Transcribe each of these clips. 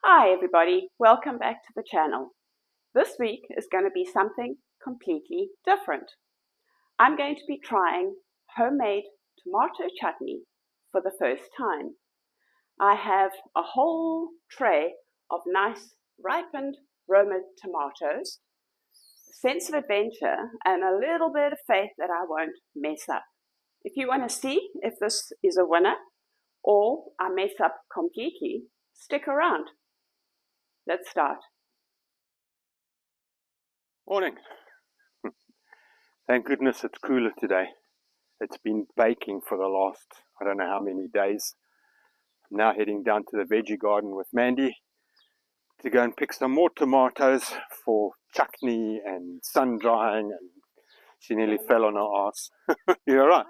Hi everybody, welcome back to the channel. This week is going to be something completely different. I'm going to be trying homemade tomato chutney for the first time. I have a whole tray of nice ripened Roma tomatoes, a sense of adventure and a little bit of faith that I won't mess up. If you want to see if this is a winner or I mess up completely, stick around. Let's start. Morning. Thank goodness it's cooler today. It's been baking for the last, I don't know how many days. I'm now heading down to the veggie garden with Mandy to go and pick some more tomatoes for chutney and sun drying, and she nearly fell on her ass. You're right.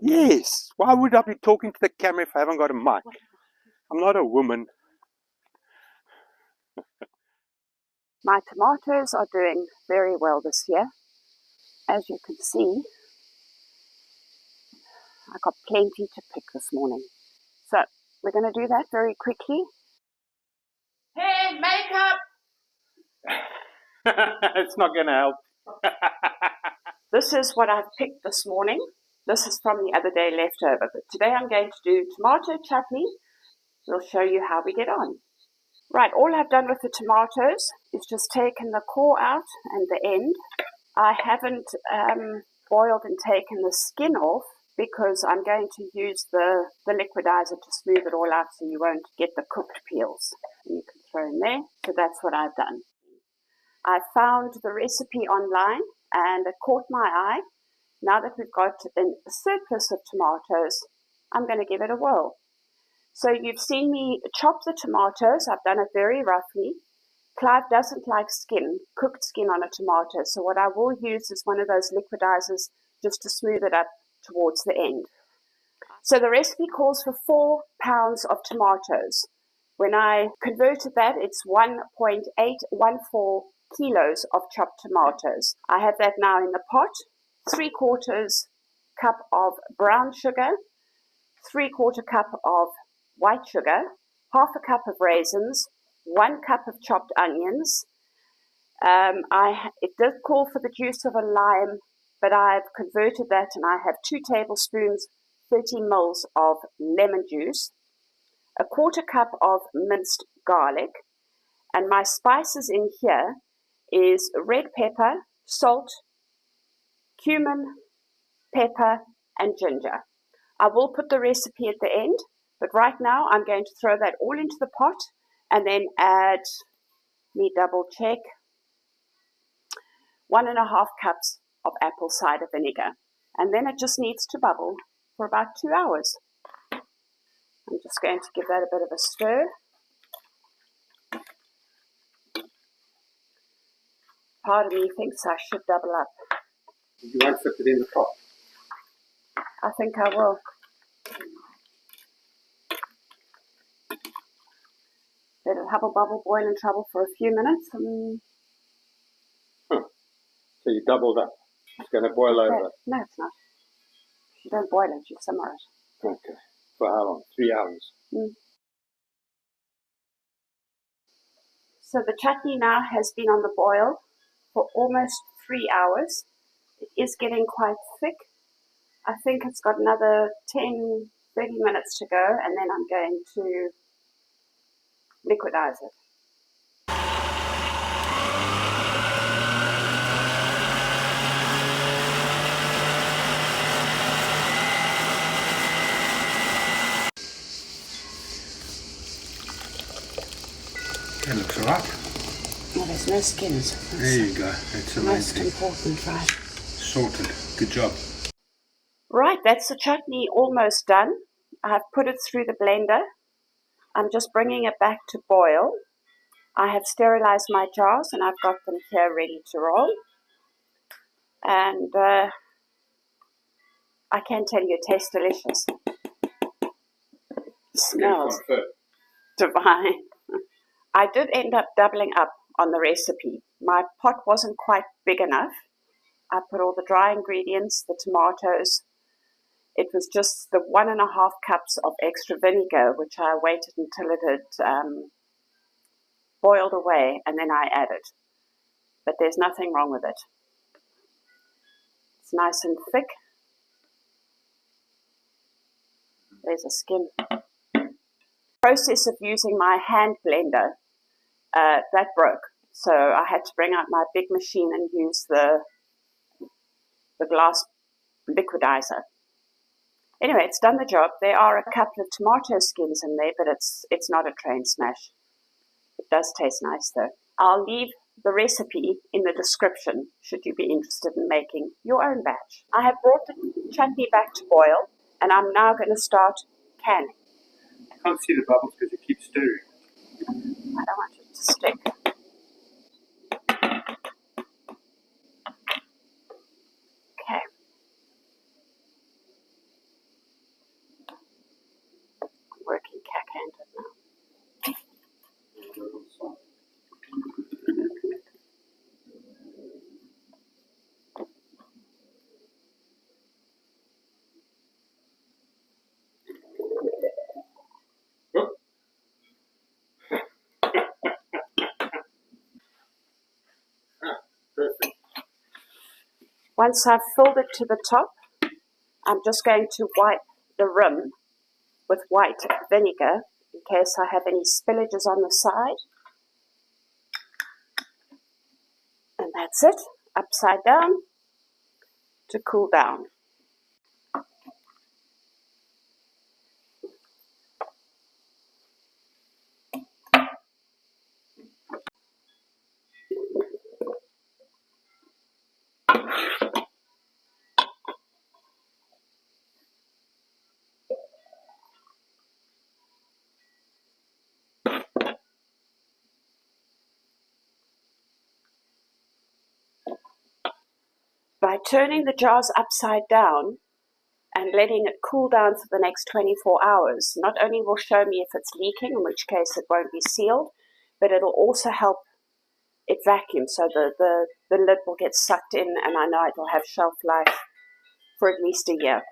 Yes. Why would I be talking to the camera if I haven't got a mic? I'm not a woman. My tomatoes are doing very well this year. As you can see, I got plenty to pick this morning. So we're going to do that very quickly. Hey, makeup! It's not going to help. This is what I've picked this morning. This is from the other day leftover. But today I'm going to do tomato chutney. We'll show you how we get on. Right, all I've done with the tomatoes is just taken the core out and the end. I haven't boiled and taken the skin off because I'm going to use the liquidizer to smooth it all out so you won't get the cooked peels. You can throw in there. So that's what I've done. I found the recipe online and it caught my eye. Now that we've got a surplus of tomatoes, I'm going to give it a whirl. So you've seen me chop the tomatoes. I've done it very roughly. Clive doesn't like skin, cooked skin on a tomato. So what I will use is one of those liquidizers just to smooth it up towards the end. So the recipe calls for 4 pounds of tomatoes. When I converted that, it's 1.814 kilos of chopped tomatoes. I have that now in the pot. 3/4 cup of brown sugar, 3/4 cup of white sugar, 1/2 cup of raisins, 1 cup of chopped onions. It did call for the juice of a lime, but I've converted that and I have 2 tablespoons, 30 mils of lemon juice, 1/4 cup of minced garlic, and my spices in here is red pepper, salt, cumin, pepper, and ginger. I will put the recipe at the end, but right now I'm going to throw that all into the pot and then add, double check, 1.5 cups of apple cider vinegar. And then it just needs to bubble for about 2 hours. I'm just going to give that a bit of a stir. Part of me thinks I should double up. You won't fit it in the pot? I think I will. Let it hubble bubble, boil and trouble for a few minutes. So you doubled up. It's going to boil over. No, it's not. You don't boil it, you simmer it. Okay. For how long? 3 hours? So the chutney now has been on the boil for almost 3 hours. It is getting quite thick. I think it's got another 10, 30 minutes to go, and then I'm going to liquidize it. That looks alright. Oh, there's no skins. There you go. That's amazing. Most important, right? Sorted. Good job. Right, that's the chutney almost done. I've put it through the blender. I'm just bringing it back to boil. I have sterilized my jars and I've got them here ready to roll. And I can tell you it tastes delicious. It smells divine. I did end up doubling up on the recipe. My pot wasn't quite big enough. I put all the dry ingredients, the tomatoes, It was just the 1.5 cups of extra vinegar, which I waited until it had boiled away, and then I added. But there's nothing wrong with it. It's nice and thick. There's a skin. Process of using my hand blender, that broke. So I had to bring out my big machine and use the glass liquidizer. Anyway, it's done the job. There are a couple of tomato skins in there, but it's not a train smash. It does taste nice though. I'll leave the recipe in the description should you be interested in making your own batch. I have brought the chutney back to boil, and I'm now going to start canning. I can't see the bubbles because you keep stirring. I don't want it to stick. Okay. I'm working cack-handed now. Perfect. Once I've filled it to the top, I'm just going to wipe the rim with white vinegar in case I have any spillages on the side. And that's it, upside down to cool down. By turning the jars upside down and letting it cool down for the next 24 hours, not only will show me if it's leaking, in which case it won't be sealed, but it'll also help it vacuum, so the lid will get sucked in, and I know it'll have shelf life for at least a year.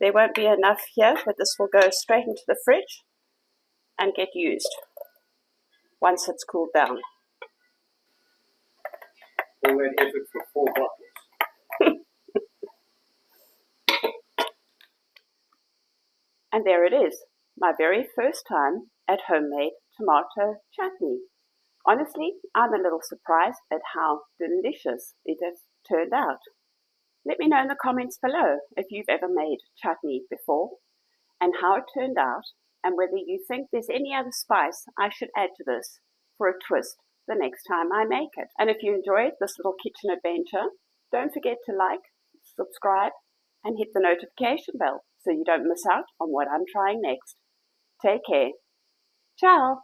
There won't be enough here, but this will go straight into the fridge and get used once it's cooled down. All that effort for 4 bottles. And there it is, my very first time at homemade tomato chutney. Honestly, I'm a little surprised at how delicious it has turned out. Let me know in the comments below if you've ever made chutney before and how it turned out, and whether you think there's any other spice I should add to this for a twist the next time I make it. And if you enjoyed this little kitchen adventure, don't forget to like, subscribe, and hit the notification bell so you don't miss out on what I'm trying next. Take care. Ciao.